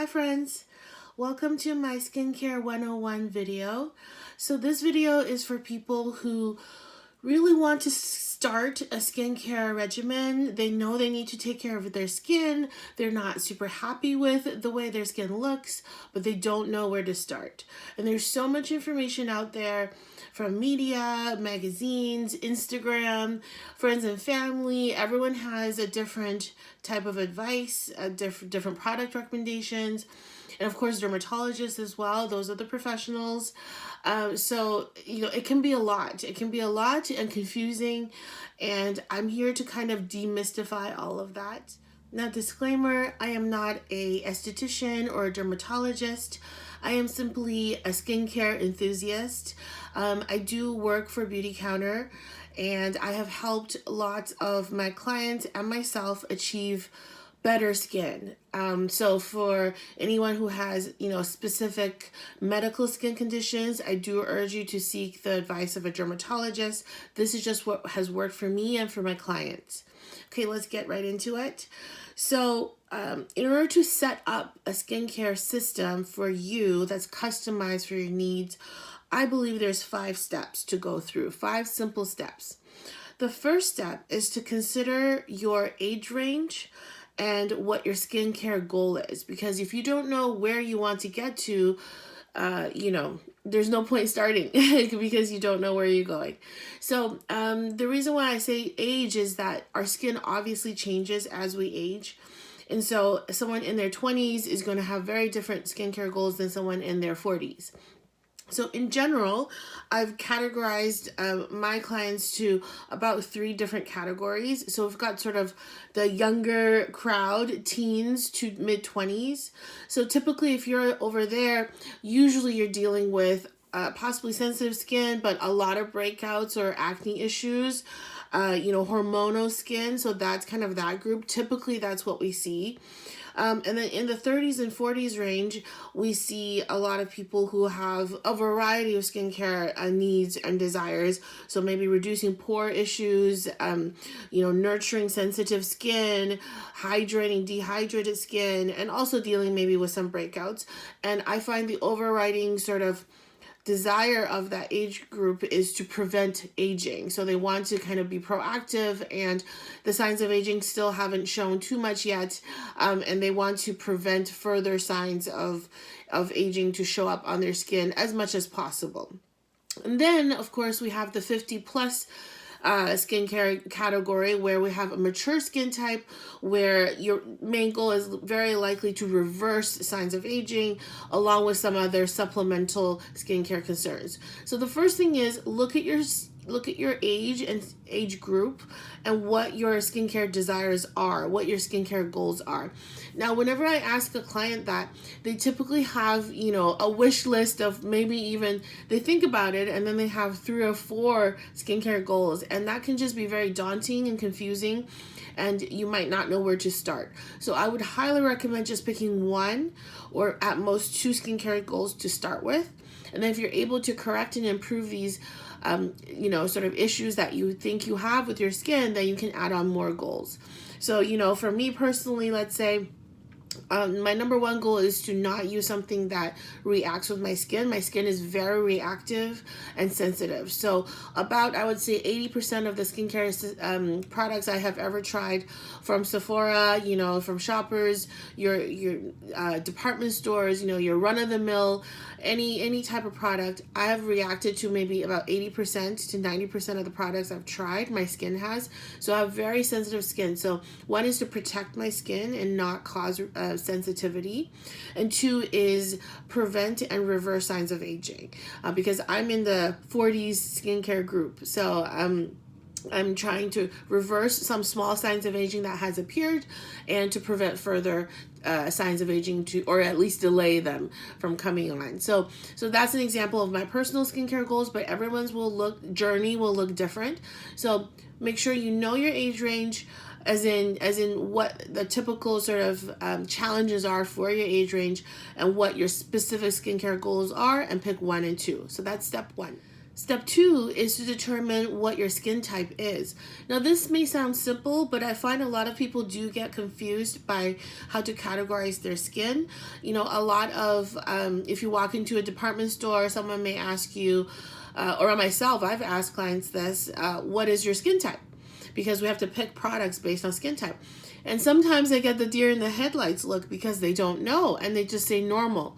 Hi friends, welcome to my Skincare 101 video. So this video is for people who really want to start a skincare regimen. They know they need to take care of their skin. They're not super happy with the way their skin looks, but they don't know where to start. And there's so much information out there from media, magazines, Instagram, friends and family. Everyone has a different type of advice, different product recommendations. And of course, dermatologists as well. Those are the professionals. So, it can be a lot. It can be a lot and confusing. And I'm here to kind of demystify all of that. Now, disclaimer, I am not a esthetician or a dermatologist. I am simply a skincare enthusiast. I do work for Beauty Counter, and I have helped lots of my clients and myself achieve better skin. So for anyone who has, specific medical skin conditions, I do urge you to seek the advice of a dermatologist. This is just what has worked for me and for my clients. Okay, let's get right into it. So in order to set up a skincare system for you that's customized for your needs, I believe there's 5 steps to go through, 5 simple steps. The first step is to consider your age range and what your skincare goal is. Because if you don't know where you want to get to, there's no point starting because you don't know where you're going. So the reason why I say age is that our skin obviously changes as we age. And so someone in their 20s is going to have very different skincare goals than someone in their 40s. So in general, I've categorized my clients to about 3 different categories. So we've got sort of the younger crowd, teens to mid-20s. So typically if you're over there, usually you're dealing with possibly sensitive skin, but a lot of breakouts or acne issues, hormonal skin. So that's kind of that group. Typically that's what we see. And then in the 30s and 40s range, we see a lot of people who have a variety of skincare needs and desires. So maybe reducing pore issues, nurturing sensitive skin, hydrating dehydrated skin, and also dealing maybe with some breakouts. And I find the overriding sort of desire of that age group is to prevent aging. So they want to kind of be proactive, and the signs of aging still haven't shown too much yet. And they want to prevent further signs of aging to show up on their skin as much as possible. And then, of course, we have the 50 plus skincare category, where we have a mature skin type, where your main goal is very likely to reverse signs of aging, along with some other supplemental skincare concerns. So the first thing is look at your age and age group and what your skincare desires are, what your skincare goals are. Now, whenever I ask a client that, they typically have, a wish list of maybe even, they think about it and then they have 3 or 4 skincare goals, and that can just be very daunting and confusing, and you might not know where to start. So I would highly recommend just picking 1 or at most 2 skincare goals to start with. And then if you're able to correct and improve these sort of issues that you think you have with your skin, then you can add on more goals. So, for me personally, let's say, my number 1 goal is to not use something that reacts with my skin. My skin is very reactive and sensitive. So about, I would say, 80% of the skincare products I have ever tried, from Sephora, from Shoppers, your department stores, your run-of-the-mill, any type of product, I have reacted to maybe about 80% to 90% of the products I've tried, my skin has. So I have very sensitive skin. So 1 is to protect my skin and not cause sensitivity, and 2 is prevent and reverse signs of aging, because I'm in the 40s skincare group. So I'm trying to reverse some small signs of aging that has appeared, and to prevent further signs of aging, or at least delay them from coming on. So that's an example of my personal skincare goals, but everyone's journey will look different. So make sure you know your age range, as in what the typical sort of challenges are for your age range, and what your specific skincare goals are, and pick 1 and 2. So that's step 1. Step 2 is to determine what your skin type is. Now, this may sound simple, but I find a lot of people do get confused by how to categorize their skin. You know, a lot of, if you walk into a department store, someone may ask you, or myself, I've asked clients this, what is your skin type? Because we have to pick products based on skin type. And sometimes I get the deer in the headlights look because they don't know and they just say normal.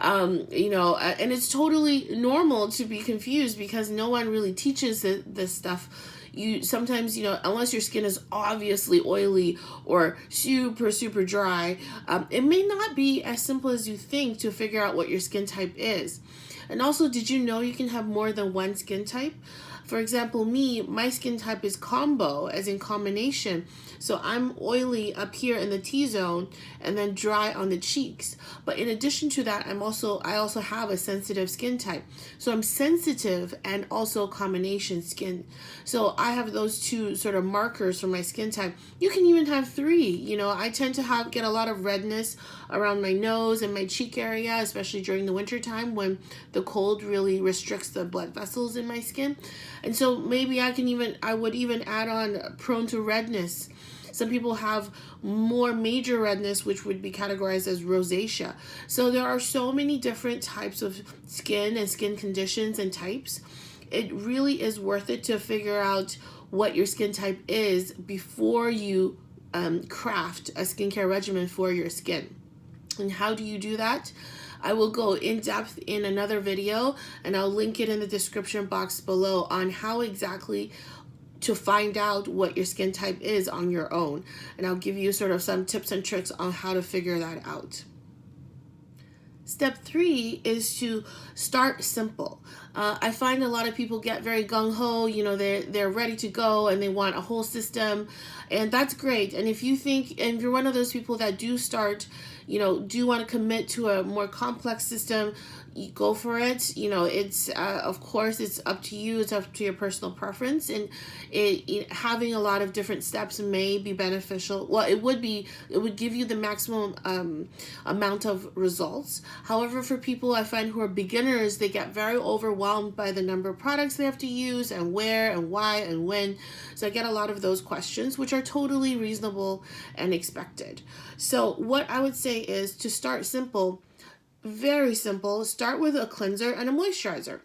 You know, and it's totally normal to be confused because no one really teaches this stuff. You sometimes, you know, unless your skin is obviously oily or super dry, it may not be as simple as you think to figure out what your skin type is. And also, did you know you can have more than one skin type? For example, my skin type is combo, as in combination. So I'm oily up here in the T-zone and then dry on the cheeks. But in addition to that, I also have a sensitive skin type. So I'm sensitive and also combination skin. So I have those two sort of markers for my skin type. You can even have 3. You know, I tend to get a lot of redness around my nose and my cheek area, especially during the winter time when the cold really restricts the blood vessels in my skin. And so maybe I would even add on prone to redness. Some people have more major redness, which would be categorized as rosacea. So there are so many different types of skin and skin conditions and types. It really is worth it to figure out what your skin type is before you craft a skincare regimen for your skin. And how do you do that? I will go in depth in another video, and I'll link it in the description box below on how exactly to find out what your skin type is on your own. And I'll give you sort of some tips and tricks on how to figure that out. Step 3 is to start simple. I find a lot of people get very gung-ho, you know, they're ready to go and they want a whole system, and that's great. And if you're one of those people that do start, you know, do want to commit to a more complex system, you go for it. You know, it's of course it's up to you. It's up to your personal preference, and having a lot of different steps may be beneficial. Well, it would give you the maximum amount of results. However, for people I find who are beginners, they get very overwhelmed by the number of products they have to use and where and why and when. So I get a lot of those questions, which are totally reasonable and expected. So what I would say is to start simple. Very simple. Start with a cleanser and a moisturizer.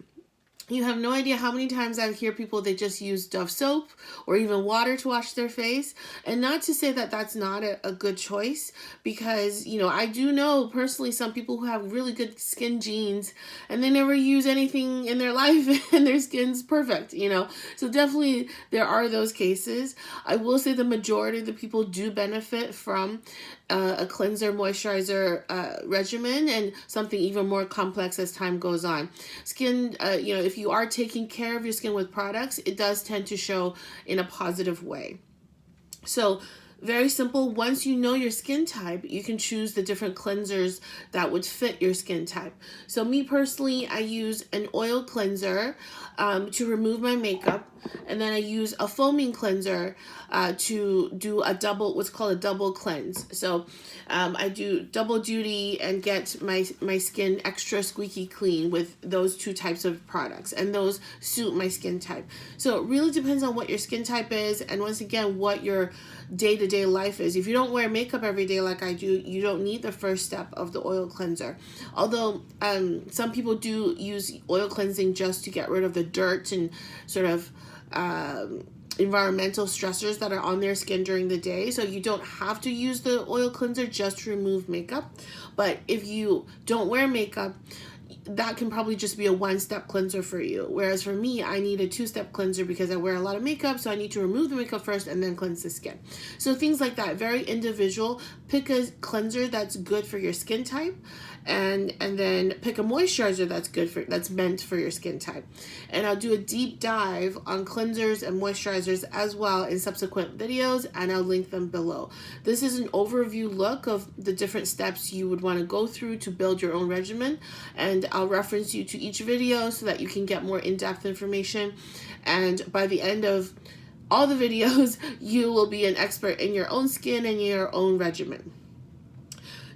You have no idea how many times I hear people, they just use Dove soap or even water to wash their face. And not to say that that's not a good choice, because, you know, I do know personally some people who have really good skin genes and they never use anything in their life and their skin's perfect, you know. So definitely there are those cases. I will say the majority of the people do benefit from a cleanser moisturizer regimen, and something even more complex as time goes on. Skin, you know, if you are taking care of your skin with products, it does tend to show in a positive way. So very simple. Once you know your skin type, you can choose the different cleansers that would fit your skin type. So me personally, I use an oil cleanser to remove my makeup, and then I use a foaming cleanser to do what's called a double cleanse. So I do double duty and get my skin extra squeaky clean with those 2 types of products, and those suit my skin type. So it really depends on what your skin type is, and once again, what your day-to-day life is. If you don't wear makeup every day like I do, you don't need the first step of the oil cleanser. Although some people do use oil cleansing just to get rid of the dirt and sort of environmental stressors that are on their skin during the day. So you don't have to use the oil cleanser just to remove makeup. But if you don't wear makeup, that can probably just be a 1-step cleanser for you. Whereas for me, I need a 2-step cleanser because I wear a lot of makeup, so I need to remove the makeup first and then cleanse the skin. So things like that, very individual. Pick a cleanser that's good for your skin type, and then pick a moisturizer that's meant for your skin type. And I'll do a deep dive on cleansers and moisturizers as well in subsequent videos, and I'll link them below. This is an overview look of the different steps you would want to go through to build your own regimen, and I'll reference you to each video so that you can get more in-depth information. And by the end of all the videos, you will be an expert in your own skin and your own regimen.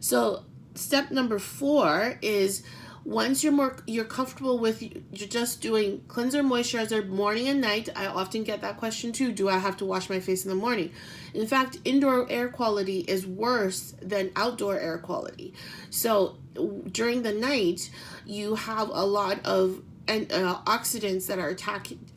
So step number 4 is, Once you're comfortable with just doing cleanser, moisturizer morning and night, I often get that question too. Do I have to wash my face in the morning? In fact, indoor air quality is worse than outdoor air quality. So during the night, you have a lot of oxidants that are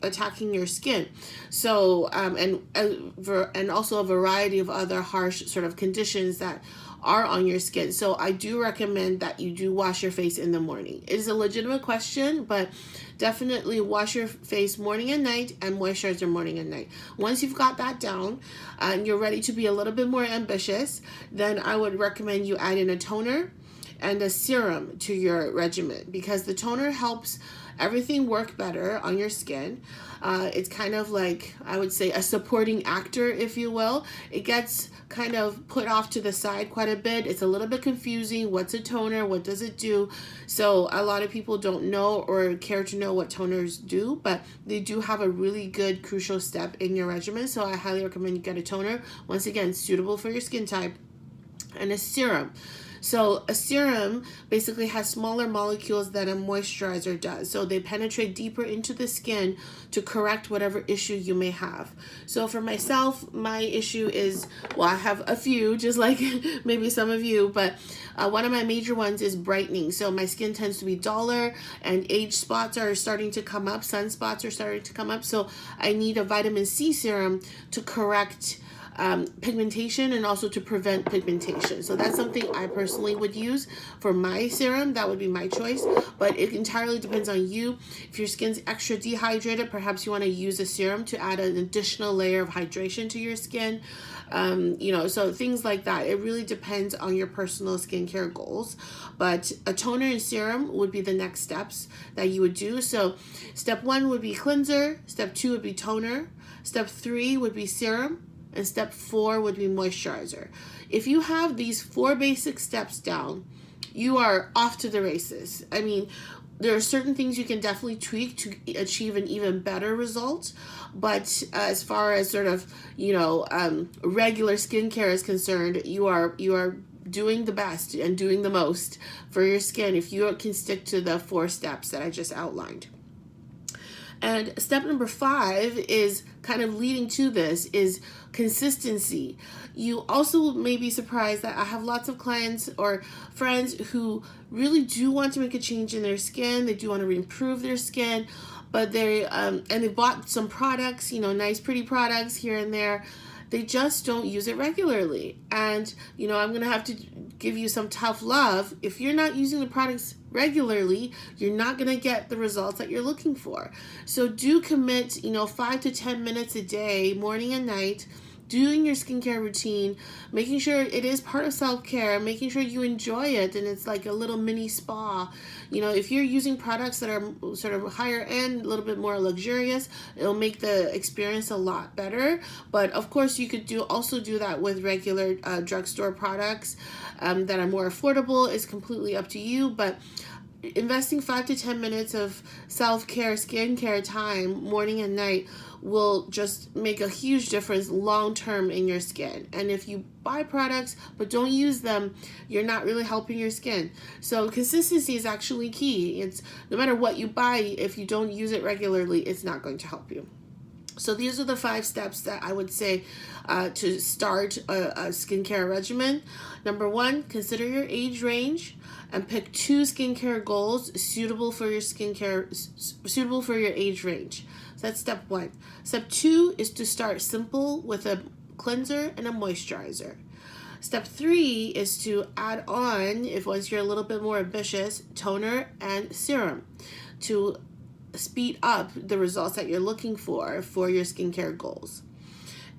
attacking your skin. So and also a variety of other harsh sort of conditions that are on your skin. So I do recommend that you do wash your face in the morning. It is a legitimate question, but definitely wash your face morning and night and moisturize morning and night. Once you've got that down and you're ready to be a little bit more ambitious, then I would recommend you add in a toner and a serum to your regimen, because the toner helps everything work better on your skin. It's kind of like, I would say, a supporting actor, if you will. It gets kind of put off to the side quite a bit. It's a little bit confusing. What's a toner? What does it do? So a lot of people don't know or care to know what toners do, but they do have a really good crucial step in your regimen. So I highly recommend you get a toner, once again, suitable for your skin type, and a serum. So a serum basically has smaller molecules than a moisturizer does. So they penetrate deeper into the skin to correct whatever issue you may have. So for myself, my issue is, well, I have a few, just like maybe some of you, but one of my major ones is brightening. So my skin tends to be duller and age spots are starting to come up, sunspots are starting to come up. So I need a vitamin C serum to correct pigmentation and also to prevent pigmentation. So that's something I personally would use for my serum. That would be my choice, but it entirely depends on you. If your skin's extra dehydrated, perhaps you want to use a serum to add an additional layer of hydration to your skin. So things like that. It really depends on your personal skincare goals, but a toner and serum would be the next steps that you would do. So step 1 would be cleanser, step 2 would be toner, step 3 would be serum, and step 4 would be moisturizer. If you have these 4 basic steps down, you are off to the races. I mean, there are certain things you can definitely tweak to achieve an even better result, but as far as sort of, regular skincare is concerned, you are doing the best and doing the most for your skin if you can stick to the 4 steps that I just outlined. And step number 5 is kind of leading to this, is consistency. You also may be surprised that I have lots of clients or friends who really do want to make a change in their skin. They do want to improve their skin, but they bought some products, nice, pretty products here and there. They just don't use it regularly. And, I'm going to have to give you some tough love. If you're not using the products regularly, you're not going to get the results that you're looking for. So do commit, 5 to 10 minutes a day, morning and night, doing your skincare routine, making sure it is part of self-care, making sure you enjoy it and it's like a little mini spa. If you're using products that are sort of higher end, a little bit more luxurious, it'll make the experience a lot better. But of course, you could also do that with regular drugstore products that are more affordable. It's completely up to you, but investing 5 to 10 minutes of self-care, skincare time, morning and night, will just make a huge difference long-term in your skin. And if you buy products but don't use them, you're not really helping your skin. So consistency is actually key. It's no matter what you buy, if you don't use it regularly, it's not going to help you. So these are the 5 steps that I would say to start a skincare regimen. Number 1, consider your age range and pick 2 skincare goals suitable for your suitable for your age range. So that's step 1. Step 2 is to start simple with a cleanser and a moisturizer. Step 3 is to add on, once you're a little bit more ambitious, toner and serum to speed up the results that you're looking for your skincare goals.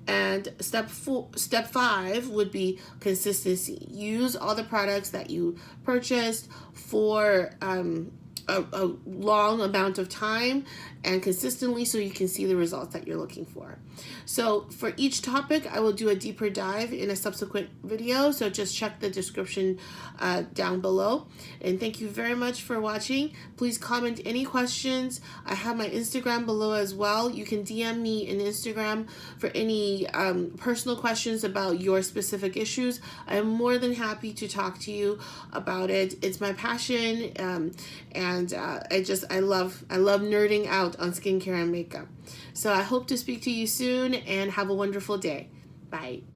And step 5 would be consistency. Use all the products that you purchased for a long amount of time and consistently so you can see the results that you're looking for. So for each topic, I will do a deeper dive in a subsequent video. So just check the description down below. And thank you very much for watching. Please comment any questions. I have my Instagram below as well. You can DM me in Instagram for any personal questions about your specific issues. I'm more than happy to talk to you about it. It's my passion, and I love nerding out on skincare and makeup. So I hope to speak to you soon, and have a wonderful day. Bye.